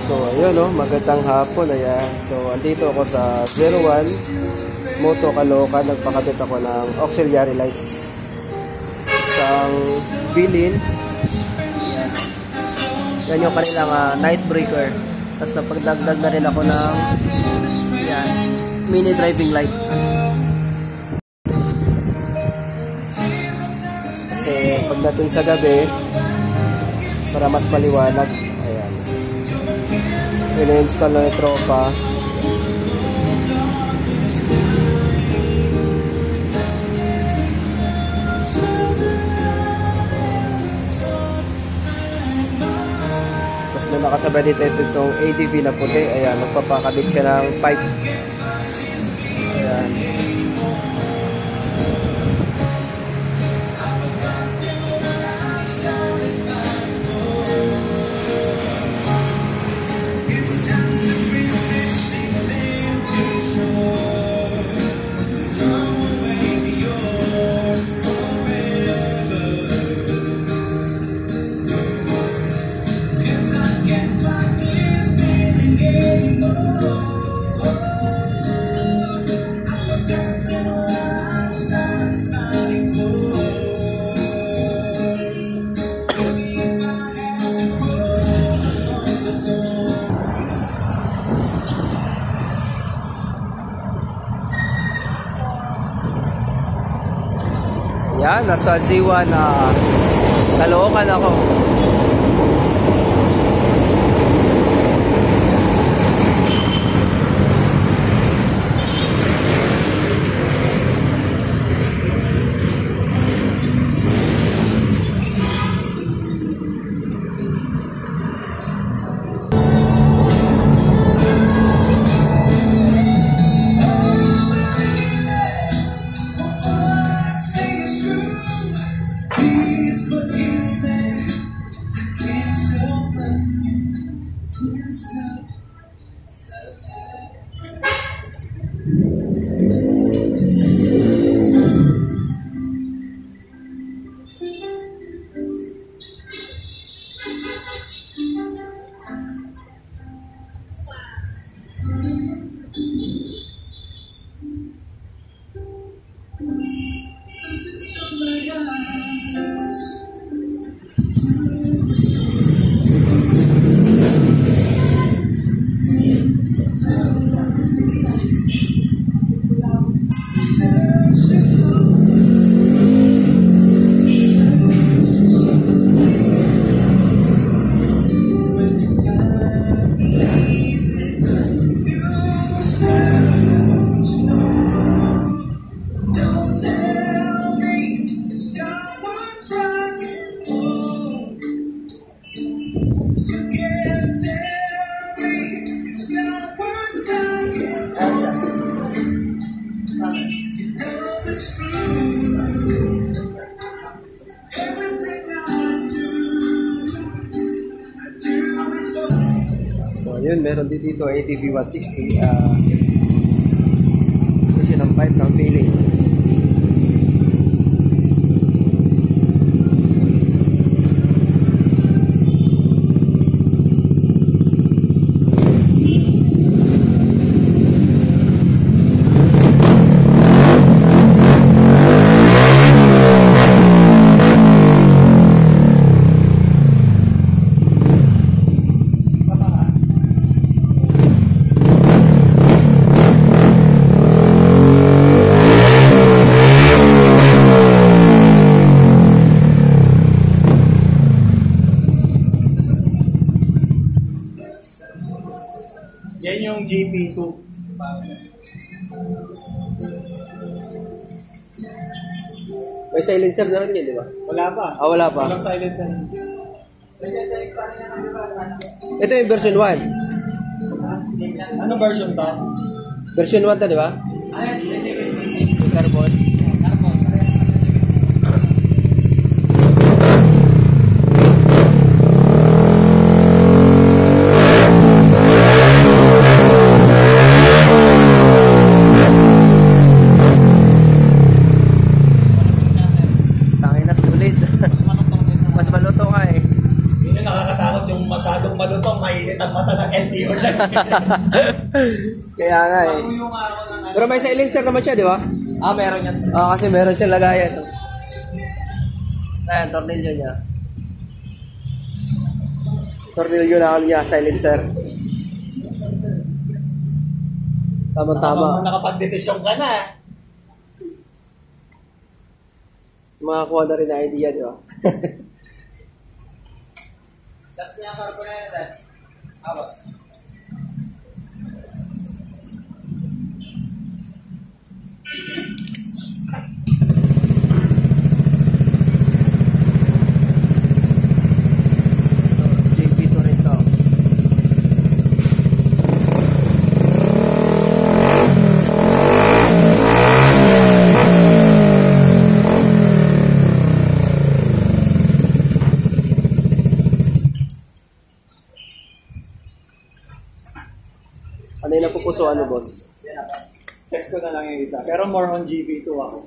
So ayun magandang hapon, ayan. So andito ako sa 01 Moto Caloocan, nagpakabit ako ng auxiliary lights. Isang bilin. Ayan. Yan yung kanilang night breaker. Tapos napagdagdag na rin ako ng ayan, mini driving light. Kasi pagdating sa gabi, para mas maliwanag, ayan, ina-install na yung tropa. Tapos na nakasabay dito itong ADV na puti, ayan, magpapakabit siya ng pipe. Ayan. Yan, nasa Z1 na Caloocan ako. So yun, meron din dito ATV 160 kasi ng pipe ng feeling. Yan yung GP2. May silencer na rin yun, di ba? Wala pa. Ah, wala pa. Walang silencer. Ito yung version 1. Ano version to? Version 1 to, di ba? Carbon. masyadong malutong, mainit ang mata ng LTO dyan. Kaya nga eh. Masuyo nga ako ng Pero may silencer naman siya, di ba? meron yan. Kasi meron siyang lagayan. Ayan, tornilyo niya. Tornilyo na niya, silencer. Tama-tama. Nakapag-desisyon ka na. Makakuha na rin na idea, di ba? That's niya carburetor. Awa. JP to rin to. Ano yung napupusuan mo, boss? Test ko na lang yung isa. Pero more on GP2 ako.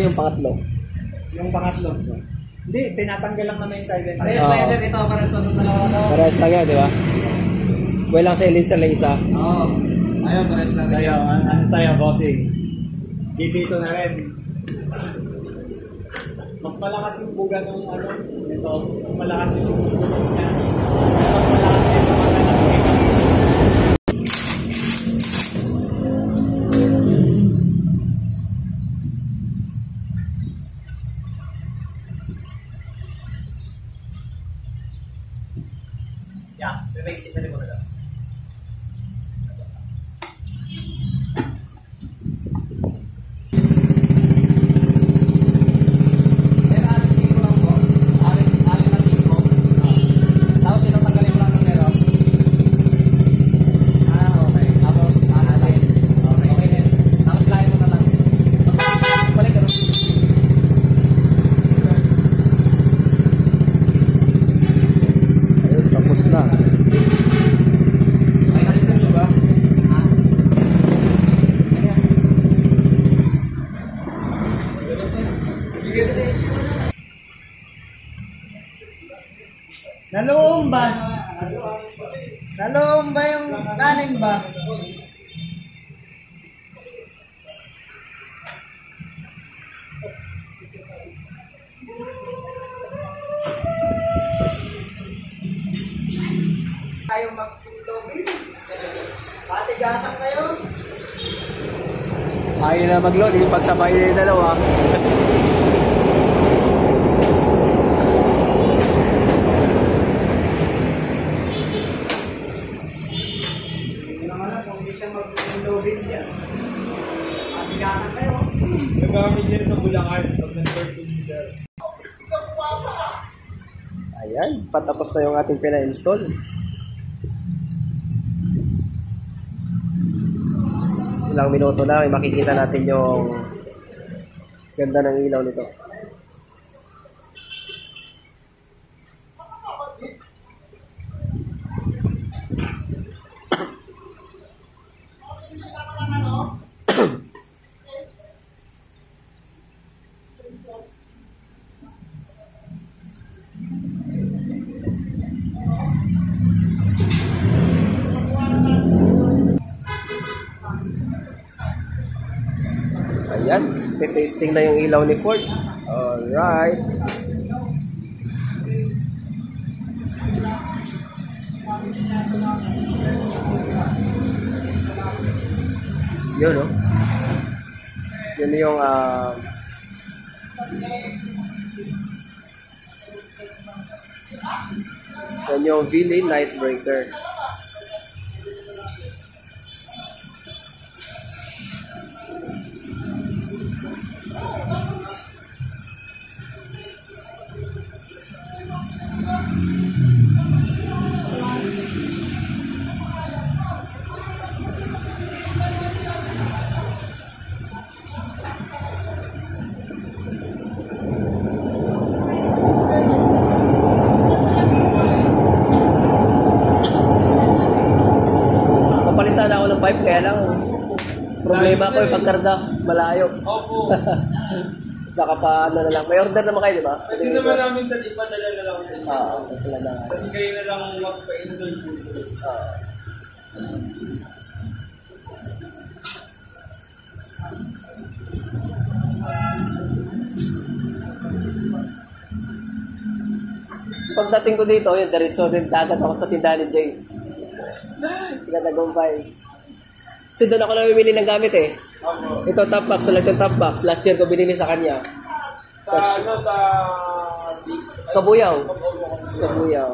Yung pangatlo. Yung pangatlo. Hindi, tinatanggal lang naman yung silencer. Parehas lang yan, sir. Ito, parehas lang dalawa ko. Parehas lang yan, di ba? Walang silencer lang isa. Oo. Ayun, parehas lang. Ayun, ano sa'yo, bossing? GP2 na rin. Mas malakas yung buga ng ano, ito. Mas malakas yung buga niya. Mas malakas yung sa mga natin. Yeah, may signal mo na lang. Tapos na. Naloong ba? Naloong ba yung kanin ba? Tayo magtulog. Patigasan kayo. Ayaw na mag-load, yung pagsabay na yung dalawa. Hindi naman na kung hindi siya mag-loading dyan. Patigasan kayo. Nagamit niya sa Bulacan. Pag-convert si sir. Ayan, patapos na yung ating pina-install. Ilang minuto lang, makikita natin yung ganda ng ilaw nito. Ayan, testing na yung ilaw ni Ford. Alright. Yun, no? Yun yung yan yung V-Lane Night Breaker. wife, kaya lang problema ko yung pagkarga, malayo. Opo. Baka pa ano na lang. May order naman kayo, di ba? Pwede naman namin sa ipadala na lang sa inyo. Wala na. Kasi kayo na lang magpa-install po. Pagdating ko dito, yun, diretso din dagat ako sa tindahan ni Jay. Tinatagumpay. Kasi doon ako namimili ng gamit eh. Opo. Ito top box, ulit yung top box. Last year ko binili sa kanya. Sa Kabuyaw. Kabuyaw.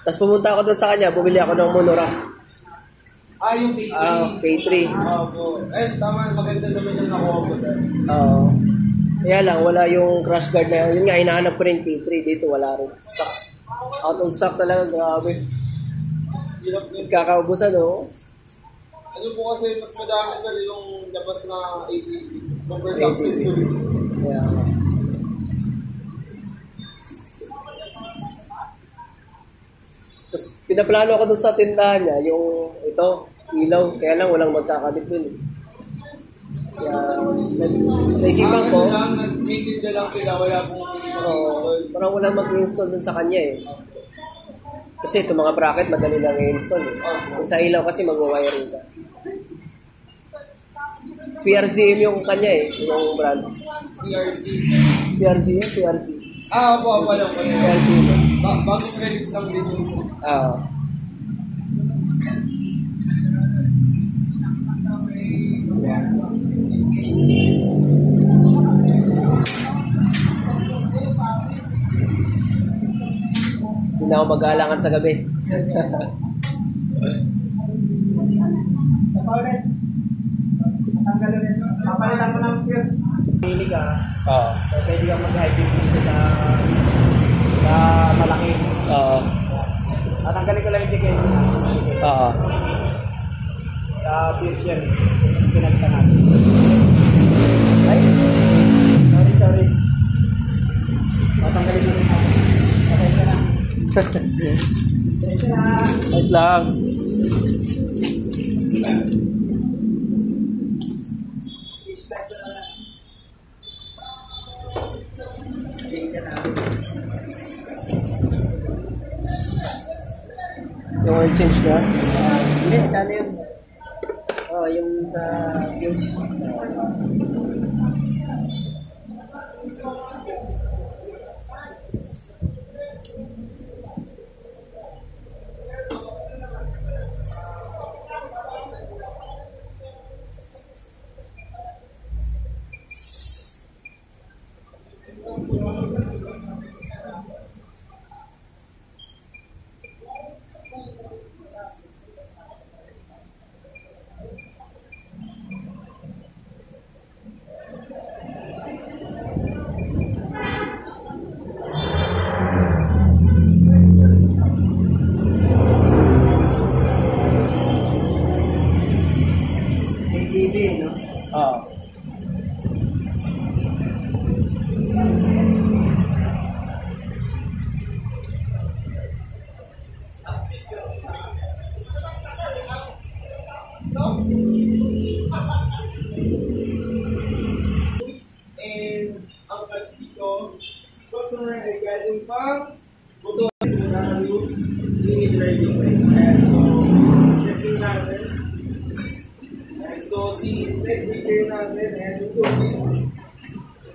Tapos pumunta ako doon sa kanya, bumili ako ng Monora. Yung K3. K3. Opo. Tama, maganda naman yung nakuha ko, sir. Oo. Kaya lang, wala yung crash guard na yun. Yun nga, hinahanap ko rin K3 dito, wala rin. Stock. Out of stock talaga, grabe. Kakaubusan, no? Ano po kasi, mas madami sir yung labas na ATV compare sa accessories. Yeah. Tapos, pinaplano ko dun sa tindahan niya, yung ito, ilaw. Kaya lang, walang magkakabit dun. Kaya, naisipan ko, Nag-maintain na lang sila, wala pong parang walang mag-install dun sa kanya eh. Kasi itong mga bracket, madali lang i-install eh. Yung sa ilaw kasi mag-wiring ka. PRZM yung kanya eh, yung brand. PRC. PRZM, PRZ. Opo, lang. PRZM. Bagong release lang din yung Hindi na ako mag-aalangan sa gabi. Papalitan mo ng pure. Pili ka. Oo. Pwede kang mag-hybrid dito sa malaki. Oo. Tatanggalin ko lang yung ticket. Oo. Please yan. Pinagta natin. Ay! Sorry. Tatanggalin mo rin ako. Okay ka na. Nice lang. Yung oil change niya? Hindi, sana yun. Yung fuse. Oo. And ang catch dito, customer ay galing pang buto na unit ready. And so, testing natin. And so, si net repair natin and ito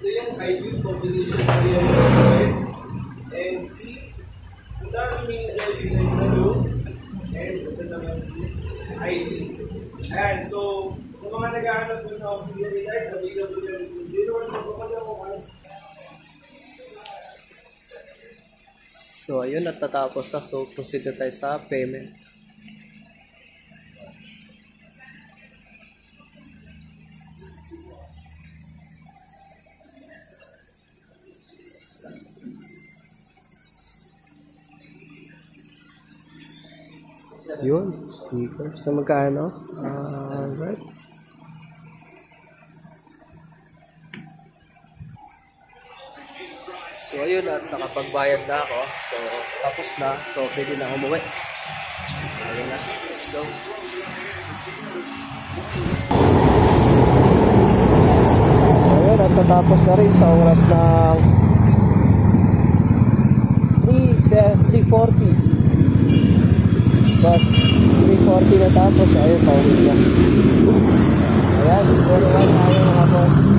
yung ideal combination na yung and see, ito ang yung ready na loop and ito naman si ID. And so, sa mga naghahanap ng auxiliary light, available yung So, ayun, at natapos na. So, proceed na tayo sa payment. Yun, sticker. So, magkano? Right. So, ayun, at nakapagbayad na ako. So, tapos na. So, pwede na umuwi. Ayun na. Let's go. natapos na rin sa oras ng 3:40. But 3:40 natapos, ayun, pauwi na. Ayan, siguro nga tayo mga boss.